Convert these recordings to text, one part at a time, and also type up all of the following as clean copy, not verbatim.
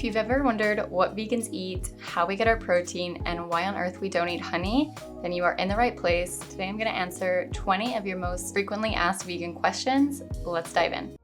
If you've ever wondered what vegans eat, how we get our protein, and why on earth we don't eat honey, then you are in the right place. Today I'm going to answer 20 of your most frequently asked vegan questions. Let's dive in.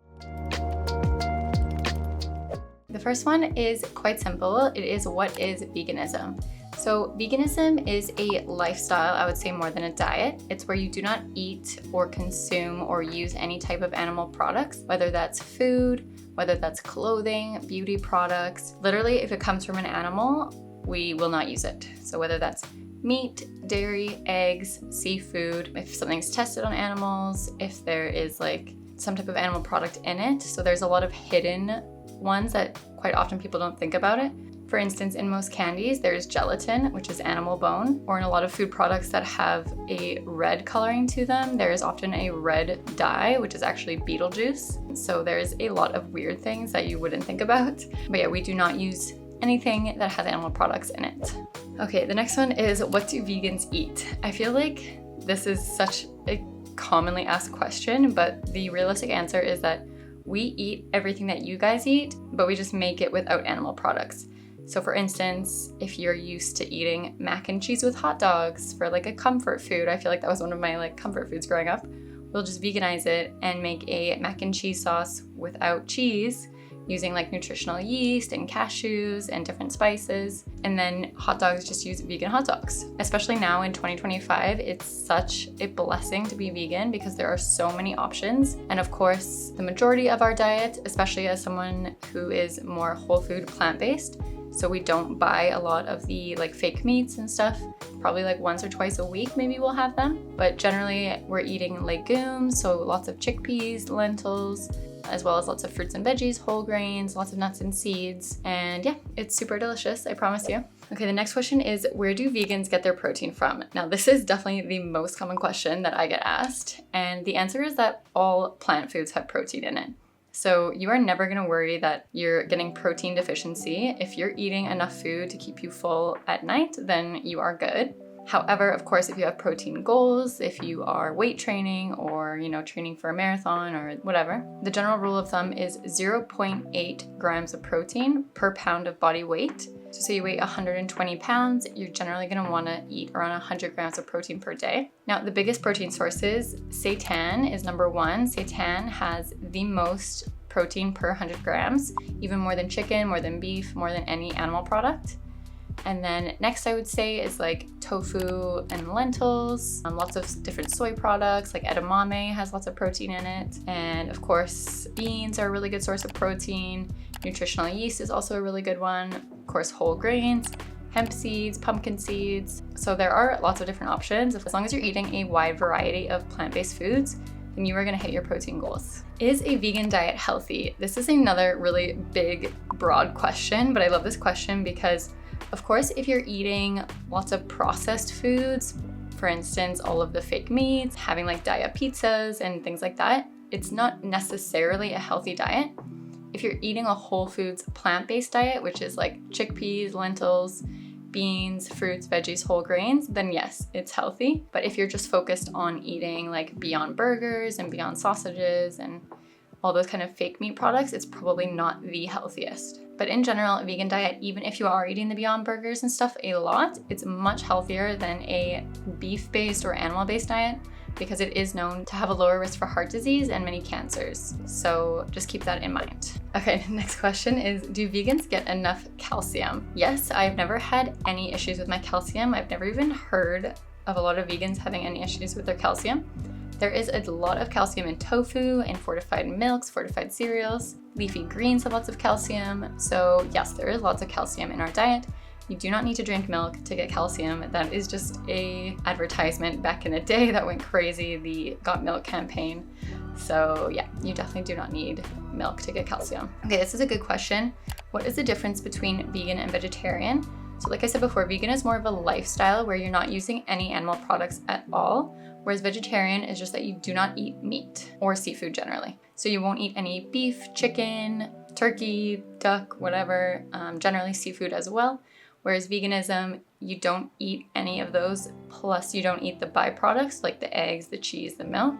The first one is quite simple. It is, what is veganism? So veganism is a lifestyle, I would say, more than a diet. It's where you do not eat or consume or use any type of animal products, whether that's food, whether that's clothing, beauty products. Literally, if it comes from an animal, we will not use it. So whether that's meat, dairy, eggs, seafood, if something's tested on animals, if there is like some type of animal product in it. So there's a lot of hidden ones that quite often people don't think about it. For instance, in most candies, there's gelatin, which is animal bone, or in a lot of food products that have a red coloring to them, there is often a red dye, which is actually beetle juice. So there's a lot of weird things that you wouldn't think about. But yeah, we do not use anything that has animal products in it. Okay, the next one is, what do vegans eat? I feel like this is such a commonly asked question, but the realistic answer is that we eat everything that you guys eat, but we just make it without animal products. So for instance, if you're used to eating mac and cheese with hot dogs for like a comfort food, I feel like that was one of my like comfort foods growing up, we'll just veganize it and make a mac and cheese sauce without cheese using like nutritional yeast and cashews and different spices. And then hot dogs, just use vegan hot dogs. Especially now in 2025, it's such a blessing to be vegan because there are so many options. And of course, the majority of our diet, especially as someone who is more whole food plant-based, so we don't buy a lot of the like fake meats and stuff. Probably like once or twice a week, maybe we'll have them. But generally we're eating legumes, so lots of chickpeas, lentils, as well as lots of fruits and veggies, whole grains, lots of nuts and seeds. And yeah, it's super delicious, I promise you. Okay, the next question is, where do vegans get their protein from? Now, this is definitely the most common question that I get asked. And the answer is that all plant foods have protein in it. So you are never gonna worry that you're getting protein deficiency. If you're eating enough food to keep you full at night, then you are good. However, of course, if you have protein goals, if you are weight training or, training for a marathon or whatever, the general rule of thumb is 0.8 grams of protein per pound of body weight. So say you weigh 120 pounds, you're generally gonna wanna eat around 100 grams of protein per day. Now, the biggest protein sources, seitan is number one. Seitan has the most protein per 100 grams, even more than chicken, more than beef, more than any animal product. And then next I would say is like tofu and lentils, lots of different soy products, like edamame has lots of protein in it. And of course, beans are a really good source of protein. Nutritional yeast is also a really good one. Of course, whole grains, hemp seeds, pumpkin seeds. So there are lots of different options. As long as you're eating a wide variety of plant-based foods, then you are gonna hit your protein goals. Is a vegan diet healthy? This is another really big, broad question, but I love this question because of course, if you're eating lots of processed foods, for instance, all of the fake meats, having like diet pizzas and things like that, it's not necessarily a healthy diet. If you're eating a whole foods plant-based diet, which is like chickpeas, lentils, beans, fruits, veggies, whole grains, then yes, it's healthy. But if you're just focused on eating like Beyond Burgers and Beyond Sausages and all those kind of fake meat products, it's probably not the healthiest. But in general, a vegan diet, even if you are eating the Beyond Burgers and stuff a lot, it's much healthier than a beef-based or animal-based diet because it is known to have a lower risk for heart disease and many cancers. So just keep that in mind. Okay, next question is, do vegans get enough calcium? Yes, I've never had any issues with my calcium. I've never even heard of a lot of vegans having any issues with their calcium. There is a lot of calcium in tofu, in fortified milks, fortified cereals. Leafy greens have lots of calcium. So yes, there is lots of calcium in our diet. You do not need to drink milk to get calcium. That is just a advertisement back in the day that went crazy, the Got Milk campaign. So yeah, you definitely do not need milk to get calcium. Okay, this is a good question. What is the difference between vegan and vegetarian? So like I said before, vegan is more of a lifestyle where you're not using any animal products at all, whereas vegetarian is just that you do not eat meat or seafood generally. So you won't eat any beef, chicken, turkey, duck, whatever, generally seafood as well. Whereas veganism, you don't eat any of those, plus you don't eat the byproducts like the eggs, the cheese, the milk,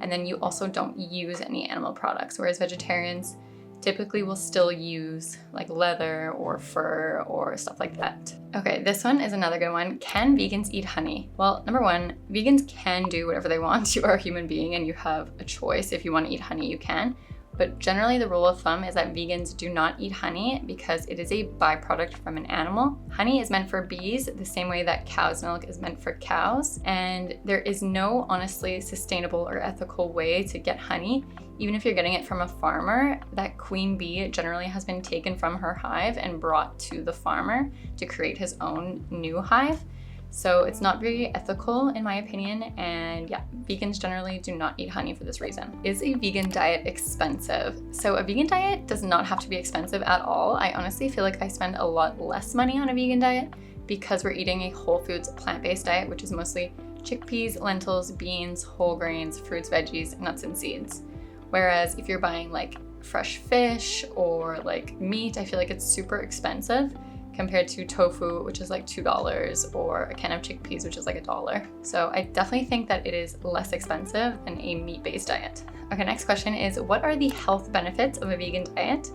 and then you also don't use any animal products. Whereas vegetarians, typically will still use like leather or fur or stuff like that. Okay, this one is another good one. Can vegans eat honey? Well, number one, vegans can do whatever they want. You are a human being and you have a choice. If you want to eat honey, you can. But generally the rule of thumb is that vegans do not eat honey because it is a byproduct from an animal. Honey is meant for bees the same way that cow's milk is meant for cows. And there is no honestly sustainable or ethical way to get honey. Even if you're getting it from a farmer, that queen bee generally has been taken from her hive and brought to the farmer to create his own new hive. So it's not very ethical in my opinion, and yeah, vegans generally do not eat honey for this reason. Is a vegan diet expensive? So a vegan diet does not have to be expensive at all. I honestly feel like I spend a lot less money on a vegan diet because we're eating a whole foods plant-based diet, which is mostly chickpeas, lentils, beans, whole grains, fruits, veggies, nuts, and seeds. Whereas if you're buying like fresh fish or like meat, I feel like it's super expensive compared to tofu, which is like $2, or a can of chickpeas, which is like $1. So I definitely think that it is less expensive than a meat-based diet. Okay, next question is, what are the health benefits of a vegan diet?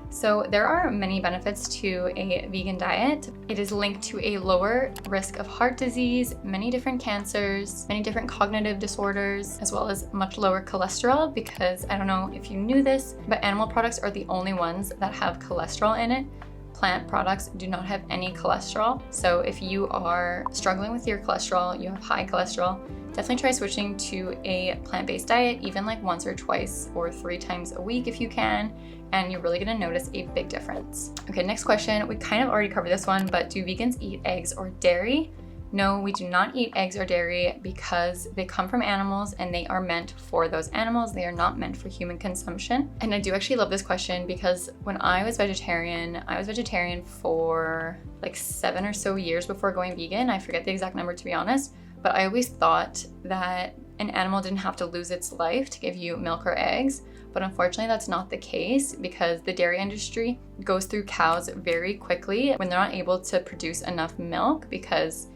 So there are many benefits to a vegan diet. It is linked to a lower risk of heart disease, many different cancers, many different cognitive disorders, as well as much lower cholesterol, because I don't know if you knew this, but animal products are the only ones that have cholesterol in it. Plant products do not have any cholesterol. So if you are struggling with your cholesterol, you have high cholesterol, definitely try switching to a plant-based diet, even like once or twice or 3 times a week if you can, and you're really gonna notice a big difference. Okay, next question. We kind of already covered this one, but do vegans eat eggs or dairy? No, we do not eat eggs or dairy because they come from animals and they are meant for those animals. They are not meant for human consumption. And I do actually love this question because when I was vegetarian for like 7 or so years before going vegan. I forget the exact number to be honest, but I always thought that an animal didn't have to lose its life to give you milk or eggs. But unfortunately, that's not the case because the dairy industry goes through cows very quickly when they're not able to produce enough milk because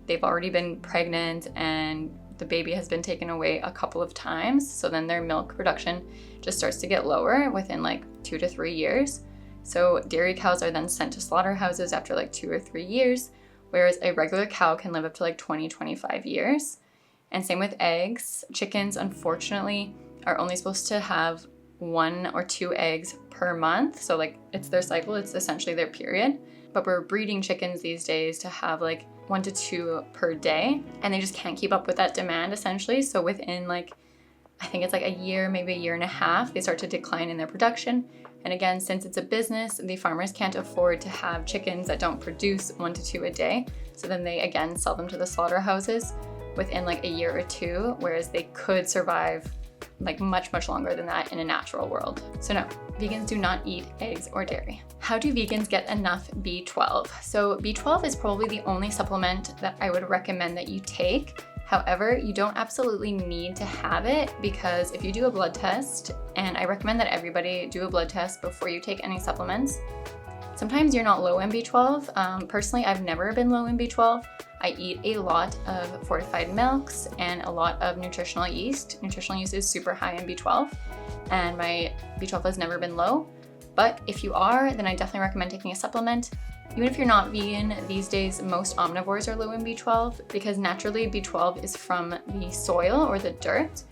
they've already been pregnant and the baby has been taken away a couple of times. So then their milk production just starts to get lower within like 2 to 3 years. So dairy cows are then sent to slaughterhouses after like 2 or 3 years, whereas a regular cow can live up to like 20, 25 years. And same with eggs. Chickens, unfortunately, are only supposed to have 1 or 2 eggs per month. So like it's their cycle, it's essentially their period. But we're breeding chickens these days to have like 1 to 2 per day, and they just can't keep up with that demand essentially. So within like, I think it's like a year, maybe a year and a half, they start to decline in their production. And again, since it's a business, the farmers can't afford to have chickens that don't produce 1 to 2 a day. So then they again sell them to the slaughterhouses within like a year or 2, whereas they could survive like much, much longer than that in a natural world. So no, vegans do not eat eggs or dairy. How do vegans get enough B12? So B12 is probably the only supplement that I would recommend that you take. However, you don't absolutely need to have it because if you do a blood test, and I recommend that everybody do a blood test before you take any supplements, sometimes you're not low in B12. Personally, I've never been low in B12. I eat a lot of fortified milks and a lot of nutritional yeast. Nutritional yeast is super high in B12, and my B12 has never been low. But if you are, then I definitely recommend taking a supplement. Even if you're not vegan, these days most omnivores are low in B12 because naturally B12 is from the soil or the dirt.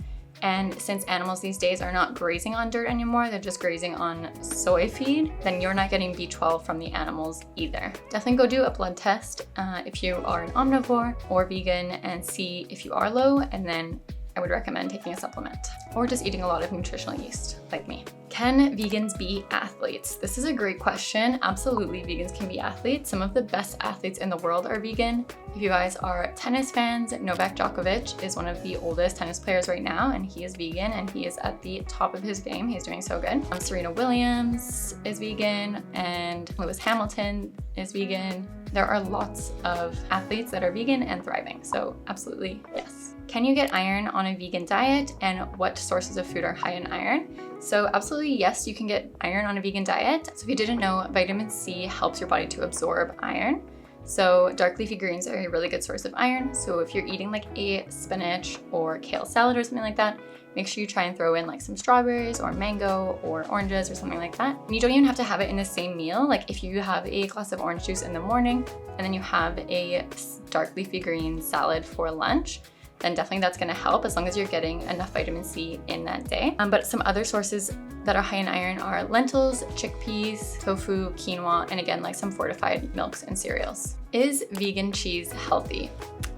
And since animals these days are not grazing on dirt anymore, they're just grazing on soy feed, then you're not getting B12 from the animals either. Definitely go do a blood test if you are an omnivore or vegan and see if you are low, and then I would recommend taking a supplement or just eating a lot of nutritional yeast like me. Can vegans be athletes? This is a great question. Absolutely, vegans can be athletes. Some of the best athletes in the world are vegan. If you guys are tennis fans, Novak Djokovic is one of the oldest tennis players right now, and he is vegan and he is at the top of his game. He's doing so good. Serena Williams is vegan and Lewis Hamilton is vegan. There are lots of athletes that are vegan and thriving, so absolutely yes. Can you get iron on a vegan diet, and what sources of food are high in iron? So absolutely yes, you can get iron on a vegan diet. So if you didn't know, vitamin C helps your body to absorb iron. So dark leafy greens are a really good source of iron. So if you're eating like a spinach or kale salad or something like that, make sure you try and throw in like some strawberries or mango or oranges or something like that. And you don't even have to have it in the same meal. Like if you have a glass of orange juice in the morning and then you have a dark leafy green salad for lunch, then definitely that's gonna help as long as you're getting enough vitamin C in that day. But some other sources that are high in iron are lentils, chickpeas, tofu, quinoa, and again, like some fortified milks and cereals. Is vegan cheese healthy?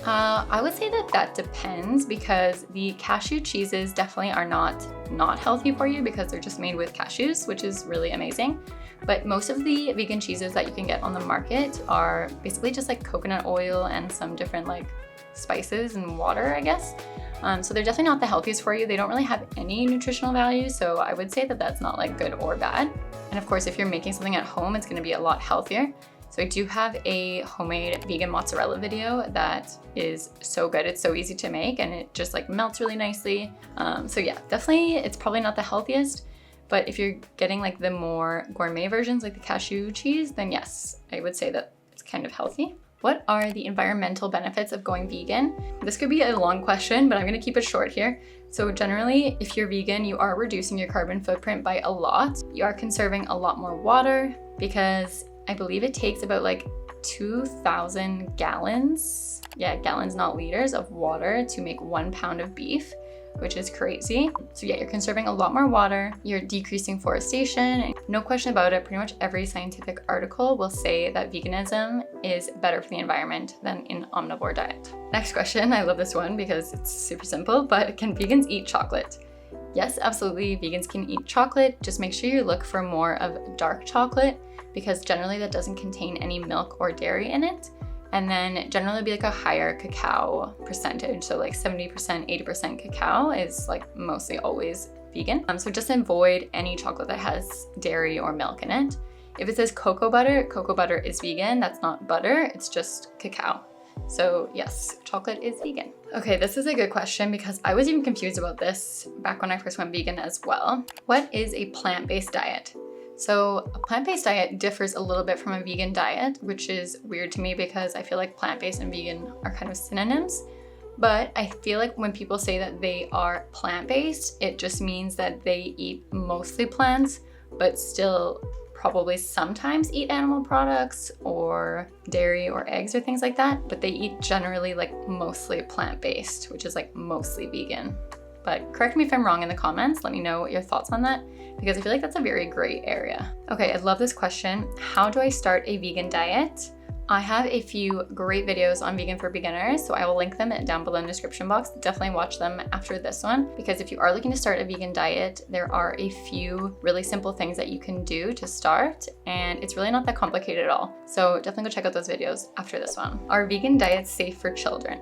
I would say that depends, because the cashew cheeses definitely are not healthy for you because they're just made with cashews, which is really amazing. But most of the vegan cheeses that you can get on the market are basically just like coconut oil and some different like spices and water, I guess. So they're definitely not the healthiest for you. They don't really have any nutritional value, so I would say that that's not like good or bad. And of course, if you're making something at home, it's gonna be a lot healthier. So I do have a homemade vegan mozzarella video that is so good. It's so easy to make and it just like melts really nicely. So yeah, definitely it's probably not the healthiest, but if you're getting like the more gourmet versions like the cashew cheese, then yes, I would say that it's kind of healthy. What are the environmental benefits of going vegan? This could be a long question, but I'm gonna keep it short here. So generally, if you're vegan, you are reducing your carbon footprint by a lot. You are conserving a lot more water because I believe it takes about like 2,000 gallons, gallons, not liters, of water to make 1 pound of beef, which is crazy. So yeah, you're conserving a lot more water, you're decreasing forestation, and no question about it, pretty much every scientific article will say that veganism is better for the environment than an omnivore diet. Next question, I love this one because it's super simple, but can vegans eat chocolate? Yes, absolutely, vegans can eat chocolate. Just make sure you look for more of dark chocolate because generally that doesn't contain any milk or dairy in it. And then generally be like a higher cacao percentage. So like 70%, 80% cacao is like mostly always vegan. So just avoid any chocolate that has dairy or milk in it. If it says cocoa butter is vegan. That's not butter, it's just cacao. So yes, chocolate is vegan. Okay, this is a good question because I was even confused about this back when I first went vegan as well. What is a plant-based diet? So a plant-based diet differs a little bit from a vegan diet, which is weird to me because I feel like plant-based and vegan are kind of synonyms. But I feel like when people say that they are plant-based, it just means that they eat mostly plants, but still probably sometimes eat animal products or dairy or eggs or things like that. But they eat generally like mostly plant-based, which is like mostly vegan. But correct me if I'm wrong in the comments. Let me know your thoughts on that because I feel like that's a very gray area. Okay, I love this question. How do I start a vegan diet? I have a few great videos on vegan for beginners, so I will link them down below in the description box. Definitely watch them after this one because if you are looking to start a vegan diet, there are a few really simple things that you can do to start, and it's really not that complicated at all. So definitely go check out those videos after this one. Are vegan diets safe for children?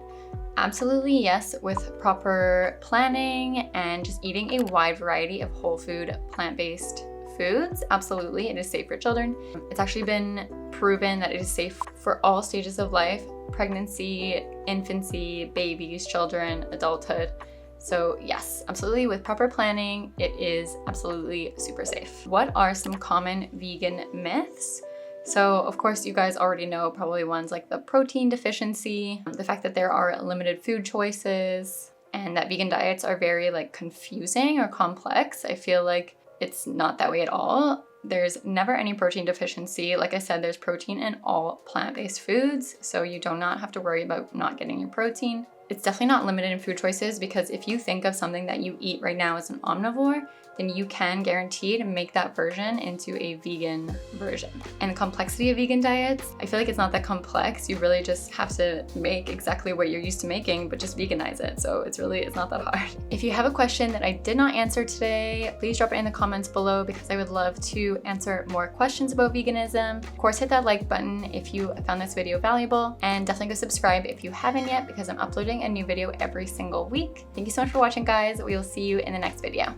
Absolutely yes, with proper planning and just eating a wide variety of whole food, plant-based foods. Absolutely, it is safe for children. It's actually been proven that it is safe for all stages of life: pregnancy, infancy, babies, children, adulthood. So yes, absolutely, with proper planning, it is absolutely super safe. What are some common vegan myths? So of course you guys already know probably ones like the protein deficiency, the fact that there are limited food choices, and that vegan diets are very like confusing or complex. I feel like it's not that way at all. There's never any protein deficiency. Like I said, there's protein in all plant-based foods, so you do not have to worry about not getting your protein. It's definitely not limited in food choices because if you think of something that you eat right now as an omnivore, then you can guarantee to make that version into a vegan version. And the complexity of vegan diets, I feel like it's not that complex. You really just have to make exactly what you're used to making, but just veganize it. So it's not that hard. If you have a question that I did not answer today, please drop it in the comments below because I would love to answer more questions about veganism. Of course, hit that like button if you found this video valuable, and definitely go subscribe if you haven't yet because I'm uploading a new video every single week. Thank you so much for watching, guys. We will see you in the next video.